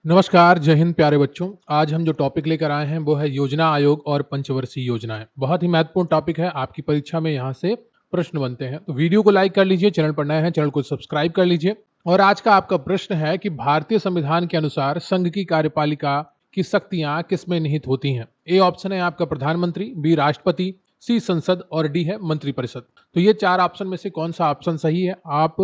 नमस्कार, जय हिंद प्यारे बच्चों। आज हम जो टॉपिक लेकर आए हैं वो है योजना आयोग और पंचवर्षीय योजनाएं। बहुत ही महत्वपूर्ण टॉपिक है, आपकी परीक्षा में यहाँ से प्रश्न बनते हैं। तो वीडियो को लाइक कर लीजिए, चैनल पर नए हैं चैनल को सब्सक्राइब कर लीजिए। और आज का आपका प्रश्न है कि भारतीय संविधान के अनुसार संघ की कार्यपालिका की शक्तियां किसमें निहित होती हैं। ए ऑप्शन है आपका प्रधानमंत्री, बी राष्ट्रपति, सी संसद और डी है मंत्रिपरिषद। तो ये चार ऑप्शन में से कौन सा ऑप्शन सही है आप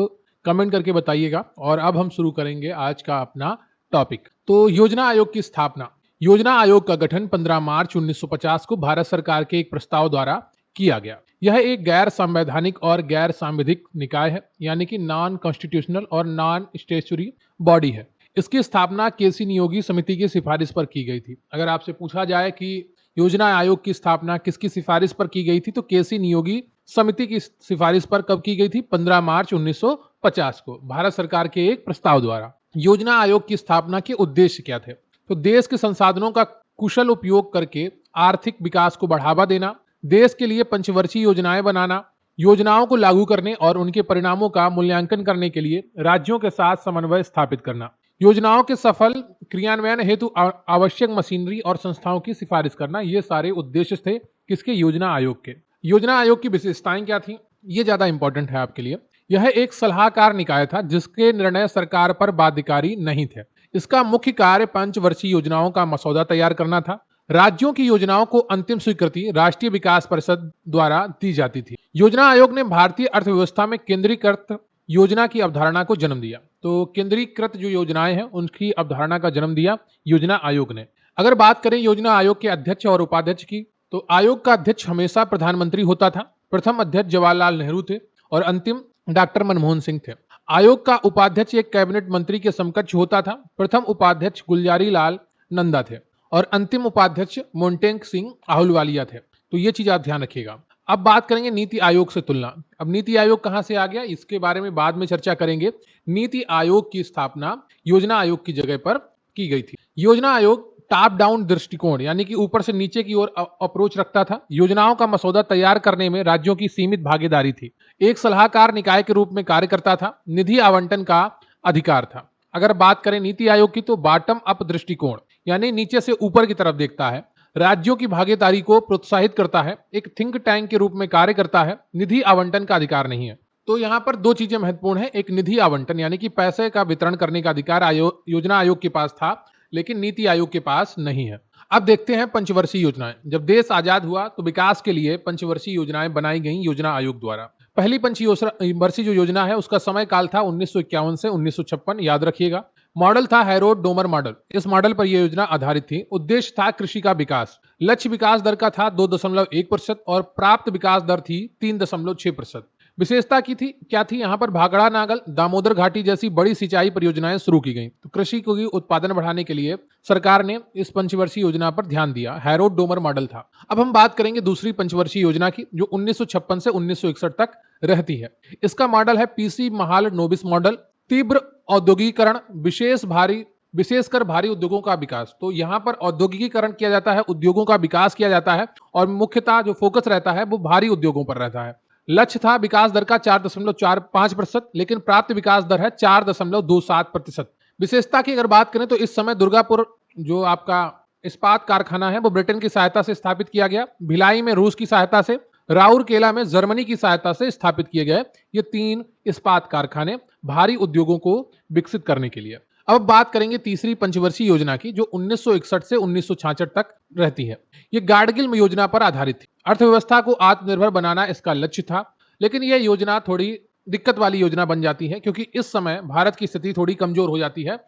कमेंट करके बताइएगा। और अब हम शुरू करेंगे आज का अपना टॉपिक। तो योजना आयोग की स्थापना। योजना आयोग का गठन 15 मार्च 1950 को भारत सरकार के एक प्रस्ताव द्वारा किया गया। यह एक गैर संवैधानिक और गैर सांविधिक निकाय है, यानी कि नॉन कॉन्स्टिट्यूशनल और नॉन स्टैट्यूटरी बॉडी है। इसकी स्थापना केसी नियोगी समिति की सिफारिश पर की गई थी। अगर आपसे पूछा जाए कि योजना आयोग की स्थापना किसकी सिफारिश पर की गई थी, तो केसी नियोगी समिति की सिफारिश पर कब की गई थी? 15 मार्च 1950 को भारत सरकार के एक प्रस्ताव द्वारा। योजना आयोग की स्थापना के उद्देश्य क्या थे? तो देश के संसाधनों का कुशल उपयोग करके आर्थिक विकास को बढ़ावा देना, देश के लिए पंचवर्षीय योजनाएं बनाना, योजनाओं को लागू करने और उनके परिणामों का मूल्यांकन करने के लिए राज्यों के साथ समन्वय स्थापित करना, योजनाओं के सफल क्रियान्वयन हेतु आवश्यक मशीनरी और संस्थाओं की सिफारिश करना। ये सारे उद्देश्य थे किसके? योजना आयोग के। योजना आयोग की विशेषताएं क्या थी, ये ज्यादा इंपॉर्टेंट है आपके लिए। यह एक सलाहकार निकाय था जिसके निर्णय सरकार पर बाध्यकारी नहीं थे। इसका मुख्य कार्य पंचवर्षीय योजनाओं का मसौदा तैयार करना था। राज्यों की योजनाओं को अंतिम स्वीकृति राष्ट्रीय विकास परिषद द्वारा दी जाती थी। योजना आयोग ने भारतीय अर्थव्यवस्था में केंद्रीकृत योजना की अवधारणा को जन्म दिया। तो केंद्रीकृत जो योजनाएं हैं उनकी अवधारणा का जन्म दिया योजना आयोग ने। अगर बात करें योजना आयोग के अध्यक्ष और उपाध्यक्ष की, तो आयोग का अध्यक्ष हमेशा प्रधानमंत्री होता था। प्रथम अध्यक्ष जवाहरलाल नेहरू थे और अंतिम डॉक्टर मनमोहन सिंह थे। आयोग का उपाध्यक्ष एक कैबिनेट मंत्री के समकक्ष होता था। प्रथम उपाध्यक्ष गुलजारी लाल नंदा थे और अंतिम उपाध्यक्ष मोन्टेक सिंह आहलूवालिया थे। तो ये चीज आप ध्यान रखिएगा। अब बात करेंगे नीति आयोग से तुलना। अब नीति आयोग कहां से आ गया, इसके बारे में बाद में चर्चा करेंगे। नीति आयोग की स्थापना योजना आयोग की जगह पर की गई थी। योजना आयोग टॉप डाउन दृष्टिकोण यानी कि ऊपर से नीचे की ओर अप्रोच रखता था। योजनाओं का मसौदा तैयार करने में राज्यों की सीमित भागीदारी थी। एक सलाहकार निकाय के रूप में कार्य करता था। निधि आवंटन का अधिकार था। अगर बात करें नीति आयोग की, तो बॉटम अप दृष्टिकोण यानी नीचे से ऊपर की तरफ देखता है। राज्यों की भागीदारी को प्रोत्साहित करता है। एक थिंक टैंक के रूप में कार्य करता है। निधि आवंटन का अधिकार नहीं है। तो यहाँ पर दो चीजें महत्वपूर्ण है। एक निधि आवंटन यानी कि पैसे का वितरण करने का अधिकार योजना आयोग के पास था, लेकिन नीति आयोग के पास नहीं है। अब देखते हैं पंचवर्षीय योजनाएं। जब देश आजाद हुआ तो विकास के लिए पंचवर्षीय योजनाएं बनाई गई योजना आयोग द्वारा। पहली पंचवर्षीय जो योजना है उसका समय काल था 1951 से 1956, याद रखिएगा। मॉडल था हैरोड डोमर मॉडल। इस मॉडल पर यह योजना आधारित थी। उद्देश्य था कृषि का विकास। लक्ष्य विकास दर का था 2.1% और प्राप्त विकास दर थी 3.6%। विशेषता की थी क्या थी? यहाँ पर भाखड़ा नागल, दामोदर घाटी जैसी बड़ी सिंचाई परियोजनाएं शुरू की गई। तो कृषि को उत्पादन बढ़ाने के लिए सरकार ने इस पंचवर्षीय योजना पर ध्यान दिया। हैरोड डोमर मॉडल था। अब हम बात करेंगे दूसरी पंचवर्षीय योजना की, जो 1956 से 1961 तक रहती है। इसका मॉडल है पीसी महाल नोबिस मॉडल। तीव्र औद्योगिकरण, विशेषकर भारी उद्योगों का विकास। तो यहाँ पर औद्योगिकीकरण किया जाता है, उद्योगों का विकास किया जाता है और मुख्यतः जो फोकस रहता है वो भारी उद्योगों पर रहता है। लक्ष्य था विकास दर का 4.45%, लेकिन प्राप्त विकास दर है 4.27%। विशेषता की अगर बात करें तो इस समय दुर्गापुर जो आपका इस्पात कारखाना है वो ब्रिटेन की सहायता से स्थापित किया गया। भिलाई में रूस की सहायता से, राउरकेला में जर्मनी की सहायता से स्थापित किए गए ये 3 इस्पात कारखाने भारी उद्योगों को विकसित करने के लिए। अब बात करेंगे तीसरी पंचवर्षीय योजना की, जो 1961 से 1966 तक रहती है। ये गाडगिल योजना पर आधारित थी। अर्थव्यवस्था को आत्मनिर्भर बनाना इसका लक्ष्य था, लेकिन यह योजना थोड़ी दिक्कत वाली योजना बन जाती है क्योंकि इस समय भारत की स्थिति थोड़ी कमजोर हो जाती है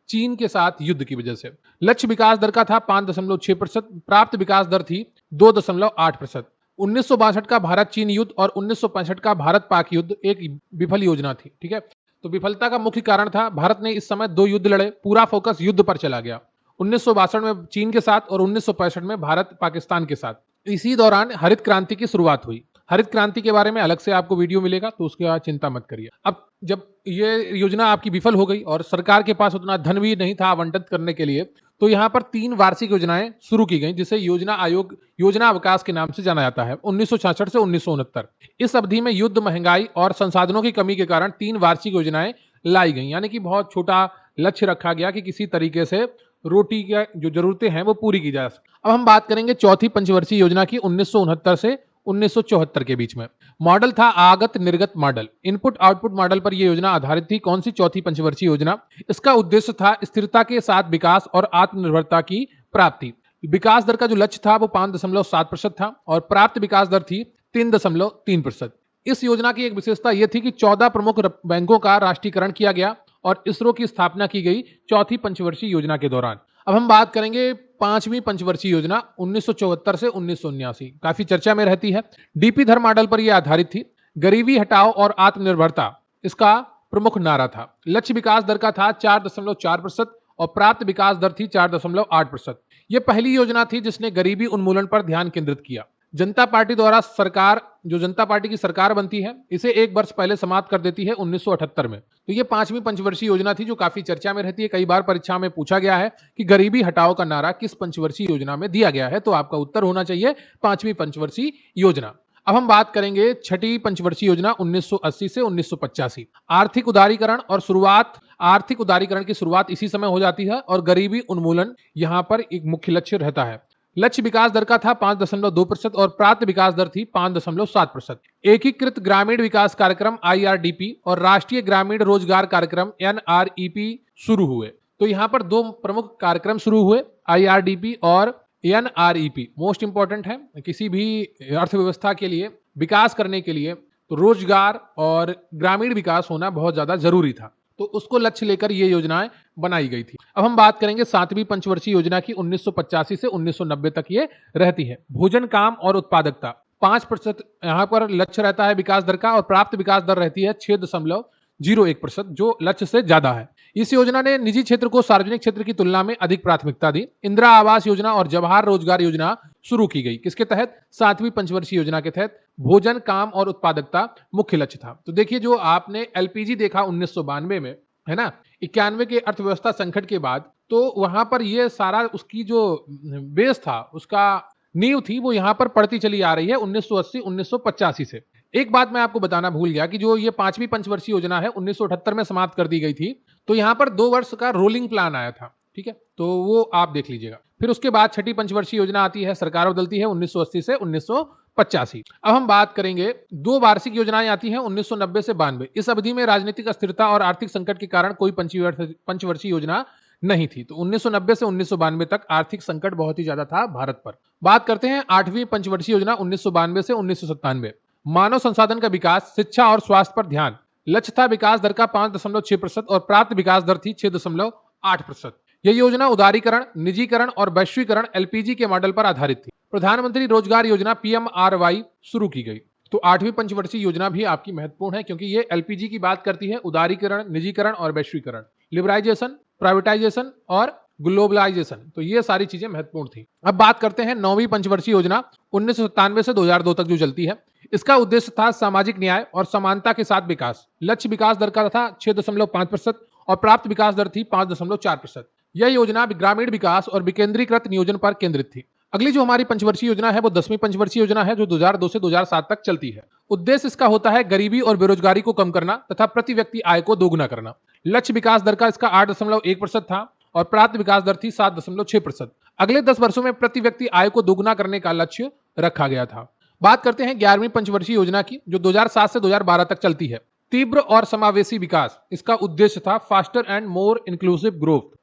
चीन के साथ युद्ध की वजह से। लक्ष्य विकास दर का था 5.6%, प्राप्त विकास दर थी 2.8%। 1962 का भारत चीन युद्ध और 1965 का भारत पाक युद्ध एक विफल योजना थी। ठीक है, तो विफलता का मुख्य कारण था भारत ने इस समय 2 युद्ध लड़े, पूरा फोकस युद्ध पर चला गया। 1962 में चीन के साथ और 1965 में भारत पाकिस्तान के साथ। इसी दौरान हरित क्रांति की शुरुआत हुई। हरित क्रांति के बारे में अलग से आपको वीडियो मिलेगा, तो उसके बाद चिंता मत करिए। अब जब ये योजना आपकी विफल हो गई और सरकार के पास उतना धन भी नहीं था आवंटित करने के लिए, तो यहाँ पर 3 वार्षिक योजनाएं शुरू की गई जिसे योजना आयोग योजना अवकाश के नाम से जाना जाता है। 1966 से 1969 इस अवधि में युद्ध, महंगाई और संसाधनों की कमी के कारण 3 वार्षिक योजनाएं लाई गई, यानी कि बहुत छोटा लक्ष्य रखा गया कि किसी तरीके से रोटी की जो जरूरतें हैं वो पूरी की जा सके। अब हम बात करेंगे चौथी पंचवर्षीय योजना की 1969 से 1974 के बीच में। मॉडल था आगत निर्गत मॉडल, इनपुट आउटपुट मॉडल पर यह योजना आधारित थी। कौन सी चौथी पंचवर्षीय योजना? इसका उद्देश्य था स्थिरता के साथ विकास और आत्मनिर्भरता की प्राप्ति। विकास दर का जो लक्ष्य था वो 5.7% था और प्राप्त विकास दर थी 3.3%। इस योजना की एक विशेषता यह थी कि 14 प्रमुख बैंकों का राष्ट्रीयकरण किया गया और इसरो की स्थापना की गई चौथी पंचवर्षीय योजना के दौरान। अब हम बात करेंगे पांचवी पंचवर्षीय योजना 1974 से 1979, काफी चर्चा में रहती है। डीपी धर मॉडल पर यह आधारित थी। गरीबी हटाओ और आत्मनिर्भरता इसका प्रमुख नारा था। लक्ष्य विकास दर का था 4.4% और प्राप्त विकास दर थी 4.8%। यह पहली योजना थी जिसने गरीबी उन्मूलन पर ध्यान केंद्रित किया। जनता पार्टी द्वारा सरकार, जो जनता पार्टी की सरकार बनती है, इसे एक वर्ष पहले समाप्त कर देती है 1978 में। तो ये पांचवी पंचवर्षीय योजना थी जो काफी चर्चा में रहती है। कई बार परीक्षा में पूछा गया है कि गरीबी हटाओ का नारा किस पंचवर्षीय योजना में दिया गया है, तो आपका उत्तर होना चाहिए पांचवी पंचवर्षीय योजना। अब हम बात करेंगे छठी पंचवर्षीय योजना 1980 से 1985। आर्थिक उदारीकरण और शुरुआत, आर्थिक उदारीकरण की शुरुआत इसी समय हो जाती है और गरीबी उन्मूलन यहां पर एक मुख्य लक्ष्य रहता है। लक्ष्य विकास दर का था 5.2% और प्राप्त विकास दर थी 5.7%। एकीकृत ग्रामीण विकास कार्यक्रम IRDP और राष्ट्रीय ग्रामीण रोजगार कार्यक्रम NREP शुरू हुए। तो यहाँ पर दो प्रमुख कार्यक्रम शुरू हुए, IRDP और NREP। मोस्ट इंपॉर्टेंट है किसी भी अर्थव्यवस्था के लिए, विकास करने के लिए, तो रोजगार और ग्रामीण विकास होना बहुत ज्यादा जरूरी था। तो उसको लक्ष्य लेकर ये योजनाएं बनाई गई थी। अब हम बात करेंगे सातवीं पंचवर्षीय योजना की 1985 से 1990 तक ये रहती है। भोजन, काम और उत्पादकता 5% यहाँ पर लक्ष्य रहता है विकास दर का और प्राप्त विकास दर रहती है 6.01%, जो लक्ष्य से ज्यादा है। इस योजना ने निजी क्षेत्र को सार्वजनिक क्षेत्र की तुलना में अधिक प्राथमिकता दी। इंदिरा आवास योजना और जवाहर रोजगार योजना शुरू की गई। किसके तहत? सातवीं पंचवर्षीय योजना के तहत। भोजन, काम और उत्पादकता मुख्य लक्ष्य था। तो देखिए, जो आपने LPG देखा 1992 में, है ना, 91 के अर्थव्यवस्था संकट के बाद, तो वहां पर ये सारा उसकी जो बेस था, उसका नींव थी, वो यहां पर पड़ती चली आ रही है 1980-1985 से। एक बात मैं आपको बताना भूल गया कि जो ये पांचवी पंचवर्षीय योजना है 1978 में समाप्त कर दी गई थी। तो यहां पर 2 वर्ष का रोलिंग प्लान आया था, ठीक है, तो वो आप देख लीजिएगा। फिर उसके बाद छठी पंचवर्षीय योजना आती है, सरकार बदलती है 1980 से 1985। अब हम बात करेंगे 2 वार्षिक योजनाएं आती हैं 1990 से 92। इस अवधि में राजनीतिक अस्थिरता और आर्थिक संकट के कारण कोई पंचवर्षीय योजना नहीं थी। तो 1990 से 1992 तक आर्थिक संकट बहुत ही ज्यादा था भारत पर। बात करते हैं आठवीं पंचवर्षीय योजना 1992 से 1997। मानव संसाधन का विकास, शिक्षा और स्वास्थ्य पर ध्यान। लक्ष्य था विकास दर का 5.6% और प्राप्त विकास दर थी 6.8%। यह योजना उदारीकरण, निजीकरण और वैश्वीकरण LPG के मॉडल पर आधारित थी। प्रधानमंत्री रोजगार योजना PMRY शुरू की गई। तो आठवीं पंचवर्षीय योजना भी आपकी महत्वपूर्ण है क्योंकि ये LPG की बात करती है, उदारीकरण, निजीकरण और वैश्वीकरण, लिबराइजेशन, प्राइवेटाइजेशन और ग्लोबलाइजेशन। तो ये सारी चीजें महत्वपूर्ण थी। अब बात करते हैं नौवीं पंचवर्षीय योजना 1997 से 2002 तक जो चलती है। इसका उद्देश्य था सामाजिक न्याय और समानता के साथ विकास। लक्ष्य विकास दर का था 6.5% और प्राप्त विकास दर थी 5.4%। यह योजना ग्रामीण विकास और विकेंद्रीकृत नियोजन पर केंद्रित थी। अगली जो हमारी पंचवर्षीय योजना है वो 10वीं पंचवर्षीय योजना है जो 2002 से 2007 तक चलती है। उद्देश्य इसका होता है गरीबी और बेरोजगारी को कम करना तथा प्रति व्यक्ति आय को दोगुना करना। लक्ष्य विकास दर का इसका 8.1% था और प्राप्त विकास दर थी 7.6%। अगले 10 वर्षों में प्रति व्यक्ति आय को दोगुना करने का लक्ष्य रखा गया था। बात करते हैं 11वीं पंचवर्षीय योजना की जो 2007 से 2012 तक चलती है। तीव्र और समावेशी विकास इसका उद्देश्य था, faster and more inclusive growth.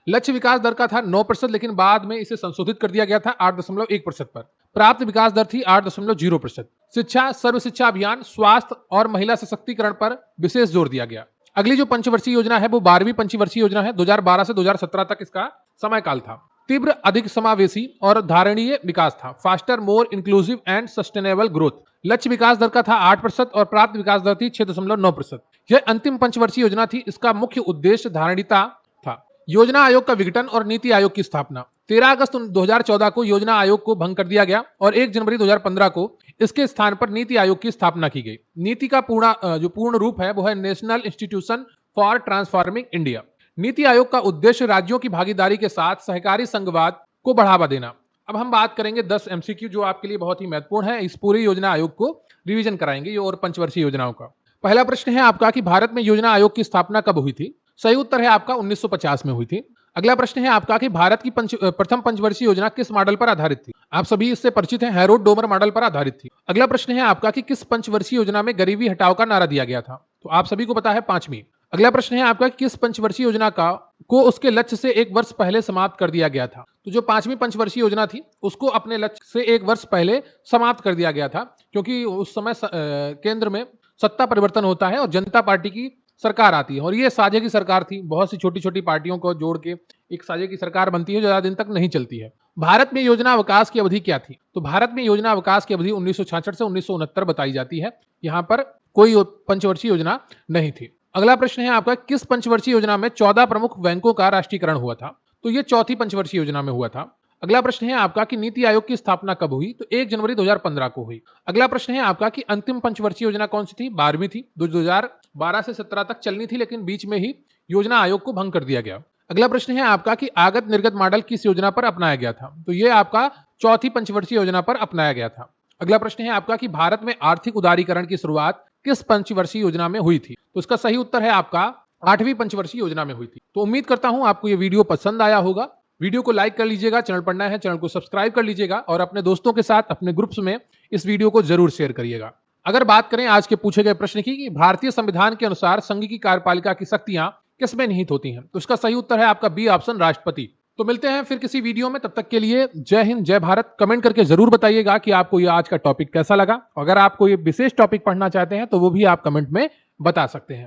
लक्ष्य विकास दर का था 9%, लेकिन बाद में इसे संशोधित कर दिया गया था 8.1% पर। प्राप्त विकास दर थी 8.0%। शिक्षा, सर्व शिक्षा अभियान, स्वास्थ्य और महिला सशक्तिकरण पर विशेष जोर दिया गया। अगली जो पंचवर्षीय योजना है वो 12वीं पंचवर्षीय योजना है। 2012 से 2017 तक इसका समय काल था। तीव्र, अधिक समावेशी और धारणीय विकास था, faster, more inclusive and sustainable growth. लक्ष्य विकास दर का था 8% और प्राप्त विकास दर थी 6.9%। यह अंतिम पंचवर्षीय योजना थी। इसका मुख्य उद्देश्य धारणीता था। योजना आयोग का विघटन और नीति आयोग की स्थापना। 13 अगस्त 2014 को योजना आयोग को भंग कर दिया गया और 1 जनवरी 2015 को इसके स्थान पर नीति आयोग की स्थापना की गई। नीति का पूर्ण रूप है वो है national institution for transforming India. NITI Aayog का उद्देश्य राज्यों की भागीदारी के साथ सहकारी संघवाद को बढ़ावा देना। अब हम बात करेंगे 10 MCQ जो आपके लिए बहुत ही महत्वपूर्ण है। इस पूरी योजना आयोग को रिवीजन कराएंगे ये और पंचवर्षीय योजनाओं का। पहला प्रश्न है आपका कि भारत में योजना आयोग की स्थापना कब हुई थी? सही उत्तर है आपका 1950 में हुई थी। अगला प्रश्न है आपका कि भारत की प्रथम पंचवर्षीय योजना किस मॉडल पर आधारित थी? आप सभी इससे परिचित हैं, हैरोल्ड डोमर मॉडल पर आधारित थी। अगला प्रश्न है आपका कि किस पंचवर्षीय योजना में गरीबी हटाओ का नारा दिया गया था? तो आप सभी को पता है, पांचवी। अगला प्रश्न है आपका कि किस पंचवर्षीय योजना को उसके लक्ष्य से 1 वर्ष पहले समाप्त कर दिया गया था? तो जो 5वीं पंचवर्षीय योजना थी उसको अपने लक्ष्य से 1 वर्ष पहले समाप्त कर दिया गया था, क्योंकि उस समय केंद्र में सत्ता परिवर्तन होता है और जनता पार्टी की सरकार आती है, और ये साझे की सरकार थी। बहुत सी छोटी छोटी पार्टियों को जोड़ के एक साझे की सरकार बनती है जो ज्यादा दिन तक नहीं चलती है। भारत में योजना अवकाश की अवधि क्या थी? तो भारत में योजना अवकाश की अवधि 1966 से 1969 बताई जाती है। यहाँ पर कोई पंचवर्षीय योजना नहीं थी। अगला प्रश्न है आपका, किस पंचवर्षीय योजना में 14 प्रमुख बैंकों का राष्ट्रीयकरण हुआ था? तो ये चौथी पंचवर्षीय योजना में हुआ था। अगला प्रश्न है आपका कि नीति आयोग की स्थापना कब हुई? तो 1 जनवरी 2015 को हुई। अगला प्रश्न है आपका कि अंतिम पंचवर्षीय योजना कौन सी थी? 12वीं थी, 2012 से 17 तक चलनी थी, लेकिन बीच में ही योजना आयोग को भंग कर दिया गया। अगला प्रश्न है आपका कि आगत निर्गत मॉडल किस योजना पर अपनाया गया था? तो ये आपका चौथी पंचवर्षीय योजना पर अपनाया गया था। अगला प्रश्न है आपका कि भारत में आर्थिक उदारीकरण की शुरुआत किस पंचवर्षीय योजना में हुई थी? तो इसका सही उत्तर है आपका 8वीं पंचवर्षीय योजना में हुई थी। तो उम्मीद करता हूं आपको ये वीडियो पसंद आया होगा। वीडियो को लाइक कर लीजिएगा, चैनल पर नया है चैनल को सब्सक्राइब कर लीजिएगा, और अपने दोस्तों के साथ अपने ग्रुप्स में इस वीडियो को जरूर शेयर करिएगा। अगर बात करें आज के पूछे गए प्रश्न की कि भारतीय संविधान के अनुसार संघ की कार्यपालिका की शक्तियां किसमें निहित होती हैं? तो इसका सही उत्तर है आपका बी ऑप्शन, राष्ट्रपति। तो मिलते हैं फिर किसी वीडियो में, तब तक के लिए जय हिंद, जय भारत। कमेंट करके जरूर बताइएगा कि आपको ये आज का टॉपिक कैसा लगा। अगर आपको ये विशेष टॉपिक पढ़ना चाहते हैं तो वो भी आप कमेंट में बता सकते हैं।